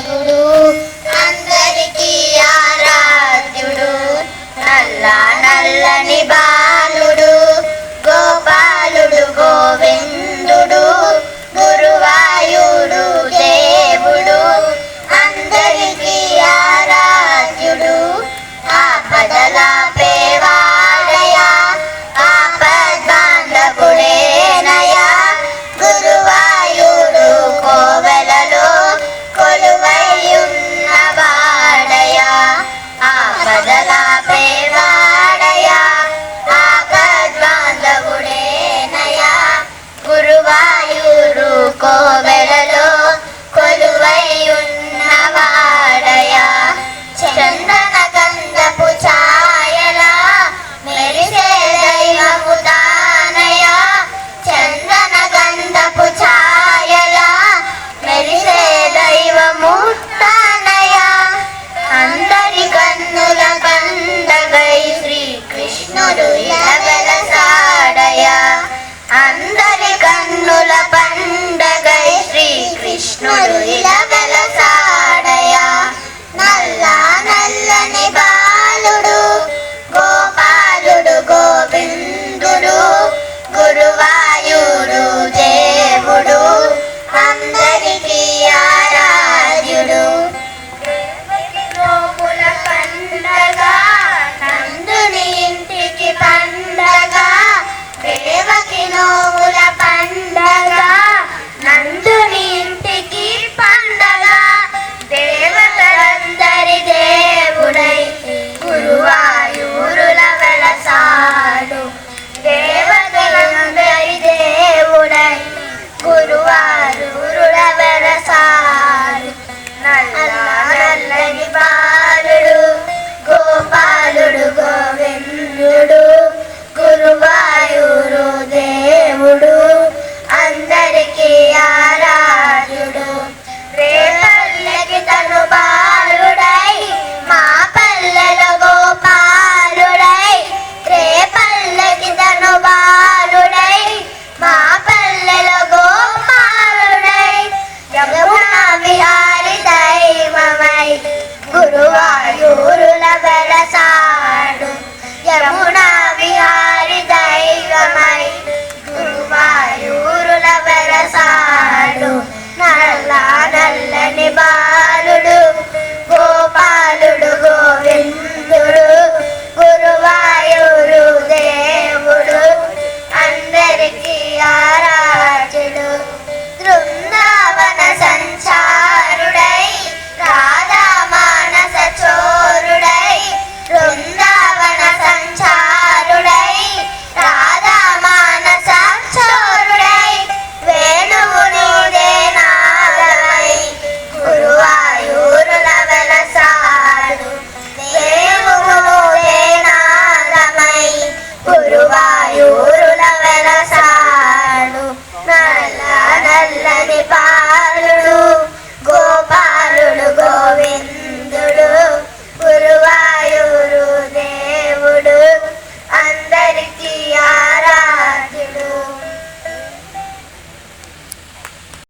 దేవుడు అందరికీ ఆరాధ్యుడు. నల్ల నల్లని బాలుడు గోపాలుడు గోవిందుడు గురువాయుడు దేవుడు అందరికీ ఆరాధ్యుడు. ఆపదలాపేవాడయా ఆపద్బాంధవుడేనయా గురువాయుడు కోవెలలో కొలువైయున్నవాడయా. ఆపదలాపేవాడయా ఆపద్బాంధవుడేనయా గురువాయుడు కోవెలలో కొలువైయున్నవాడయా. చందన గంధపు ఛాయలా మెరిసే దైవము తానయా. చందన గంధపు ఛాయలా మెరిసే దైవము తానయా. అందరి కన్నుల పండగై శ్రీకృష్ణుడు ఇలా వెలసాడయా. అందరి కన్నుల పండగై శ్రీకృష్ణుడు ఇలా వెలసాడయా. నల్ల నల్లని బాలుడు గోపాలుడు గోవిందుడు గురువాయుడు దేవుడు అందరికీ ఆరాధ్యుడు. నోముల పండగ నందుని ఇంటికి పండగ. దేవకి నోముల పండగ నందుని ఇంటికి పండగ. దేవతలందరి దేవుడై గురువాయూరుల వెలసాడు. దేవతలందరి దేవుడై గురువాయూరుల వెలసాడు. నల్ల నల్లని బాలుడు గోపాలుడు గోవిందుడు గురువాయూరు దేవుడు అందరికీ ఆరాధ్యుడు. రేపల్లెకి తను బాలుడై మా పల్లెలో గోపాలుడై. రేపల్లెకి తను బాలుడై మా పల్లెలో గోపాలుడై. యమునా విహారి దైవమై గురువాయూరుల వెలసాడు. యమునా విహారి దైవమై గురువాయూరుల వెలసాడు. నల్ల నల్లని